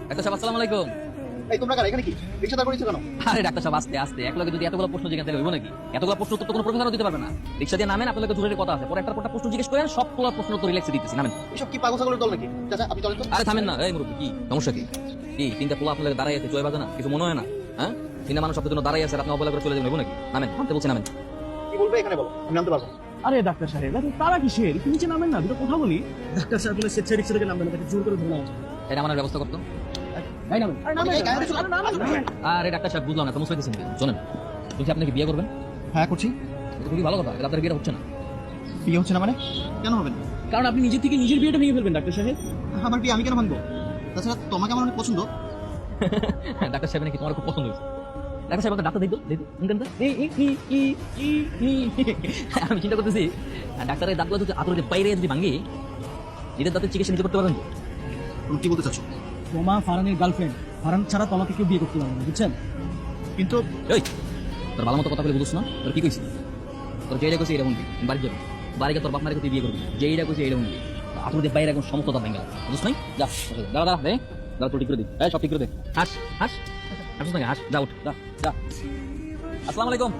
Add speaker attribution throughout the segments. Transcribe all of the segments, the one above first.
Speaker 1: Doctor সাহেব আসসালামু আলাইকুম।
Speaker 2: এই তোমরা কারা এখানে কি রিকশা দাঁড় করিয়েছো কেন?
Speaker 1: আরে ডাক্তার সাহেব আস্তে আস্তে এক লগে যদি এতগুলো প্রশ্ন জিজ্ঞাসা হইব নাকি? এতগুলো প্রশ্ন তো কোনো প্রফেসরও দিতে পারবে না। রিকশা দিয়ে নামেন, আপনাদের জরুরি কথা আছে, পরে একটা প্রশ্ন জিজ্ঞেস করেন, সবগুলো প্রশ্ন তো রিল্যাক্সে দিতেছি, নামেন।
Speaker 2: এসব কি পাগল ছাগলের দল নাকি? চাচা আপনি চলেন তো।
Speaker 1: আরে থামেন না, এই মুরব্বি কি সমস্যা কি? কি তিনটা পোলা আপনাদের দাঁড়াই আছে, চয়ে বাজে না, কিছু মনে হয় না? হ্যাঁ, তিনটা মানুষ আপনাদের জন্য দাঁড়াই আছে, আপনি অবহেলা করে চলে যাবেন নাকি? নামেন, নামতে বলছি, নামেন।
Speaker 2: কি বলবে এখানে বলো, আমি নামতে পারবো না।
Speaker 3: আরে ডাক্তার সাহেব এত তারা কিসের? একটু নিচে নামেন না, দুটো কথা বলি। ডাক্তার সাহেব বলে স্বেচ্ছা রিক্সা থেকে নামবেন না, তাকে জোর করে ধরে নেওয়া হচ্ছে।
Speaker 1: এটা আমার ব্যবস্থা করতো।
Speaker 3: এই নামেন। আরে নামেন,
Speaker 2: এই গায়ে চলে।
Speaker 3: আরে নামেন।
Speaker 1: আরে ডাক্তার সাহেব বুঝলাম না, তো মুসলিম দিচ্ছেন শোনেন, বলছি আপনি কি বিয়ে করবেন?
Speaker 2: হ্যাঁ করছি।
Speaker 1: এটা খুবই ভালো কথা, এটা আপনার বিয়েটা হচ্ছে না।
Speaker 2: বিয়ে হচ্ছে না মানে? কেন হবে না?
Speaker 3: কারণ আপনি নিজে থেকে নিজের বিয়েটা ভেঙে ফেলবেন ডাক্তার সাহেব।
Speaker 2: আমার বিয়ে আমি কেন ভাঙবো? তাছাড়া তোমাকে আমার অনেক পছন্দ।
Speaker 1: ডাক্তার সাহেব নাকি তোমার খুব পছন্দ হয়েছে? ডাক্তার সাহেব ডাক্তার দেখো দেখো আমি চিন্তা করতেছি, ডাক্তারের দাঁতগুলো যদি আতরে বাইরে যদি ভাঙি, নিজের দাঁতের চিকিৎসা নিজে করতে পারবেন তো?
Speaker 2: তুমি কি বলতে চাচ্ছ?
Speaker 3: তোমা ফারানের গার্লফ্রেন্ড, ফারান ছাড়া তোমাকে কেউ বিয়ে করতে পারবে না, বুঝছেন?
Speaker 2: কিন্তু
Speaker 1: এই তোর ভালো মতো কথা বলে বুঝছ না? তোর কি কইছি? তোর যেইটা কইছি এটা শুনবি, বাড়ি যাবি, বাড়িকে তোর বাপ মারে তুই বিয়ে করবি, যেইটা কইছি এইটা শুনবি। আতরে বাইরে এখন সমস্ত দাঁত ভাঙা, বুঝছ নাই? যা দাঁড়া দাঁড়া রে, দাঁড়া তো ঠিক করে দিই, এই সব ঠিক করে দে, হাস হাস হাস না, হাস, যা উঠ, যা যা। আসসালামু আলাইকুম।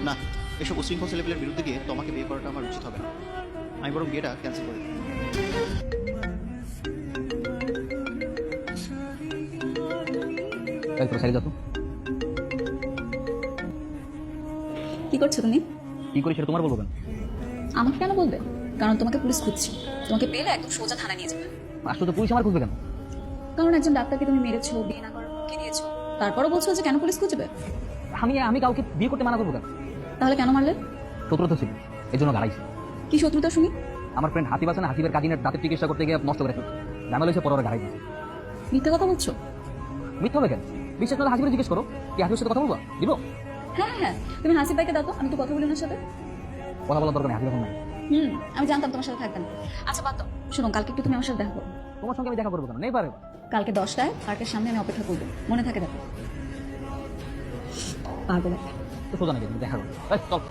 Speaker 2: না, এসব উশৃঙ্খল ছেলেপেলের বিরুদ্ধে গিয়ে তোমাকে বিয়ে করাটা আমার উচিত হবে না। আমি বরং বিয়েটা ক্যান্সেল করে দিই।
Speaker 1: এই তোর সাইড যা তো।
Speaker 4: কি করছো তুমি?
Speaker 1: কি করি সেটা তোমার বলবো কেন?
Speaker 4: আমাকে কেন বলবে? কারণ তোমাকে পুলিশ খুঁজছে, তোমাকে পেলে একদম সোজা থানায় নিয়ে যাবে।
Speaker 1: আসলে তো পুলিশ আমার খুঁজবে কেন?
Speaker 4: কারণ একজন ডাক্তারকে তুমি মেরেছো, বিয়ে না করার হুমকি দিয়েছো, তারপরও বলছো যে কেন পুলিশ খুঁজবে?
Speaker 1: আমি কাউকে বিয়ে করতে মানা করবো কেন?
Speaker 4: তাহলে কেন মারলে?
Speaker 1: শত্রুতা ছিল, এই জন্য গাড়াইছি।
Speaker 4: কি শত্রুতা শুনি?
Speaker 1: আমার ফ্রেন্ড হাতিব আছে না, হাতিবের কাজিনের দাঁতের চিকিৎসা করতে গিয়ে নষ্ট করে ফেলছে, ঝামেলা হয়েছে, পরে গাড়াই দিয়েছে।
Speaker 4: মিথ্যে কথা বলছো?
Speaker 1: মিথ্যা হবে কেন? বিশ্বাস না হাসিবের জিজ্ঞেস করো, কি হাসিবের সাথে কথা বলবো? দিব
Speaker 4: হ্যাঁ হ্যাঁ, তুমি হাসিব ভাইকে দাও তো, আমি তো কথা বলি ওনার সাথে।
Speaker 1: কথা বলার দরকার নেই, হাসিব এখন নাই।
Speaker 4: আমি জানতাম তোমার সাথে থাকবেন। আচ্ছা বাদ দাও, শোনো কালকে একটু তুমি আমার সাথে দেখা করো।
Speaker 1: তোমার সঙ্গে আমি দেখা করবো কেন? নেই পারে।
Speaker 4: কালকে 10টায় পার্কের সামনে আমি অপেক্ষা করবো, মনে থাকে দেখো। পাগল একটা।
Speaker 1: তো সোজা নাকি দেখা করবো, চল।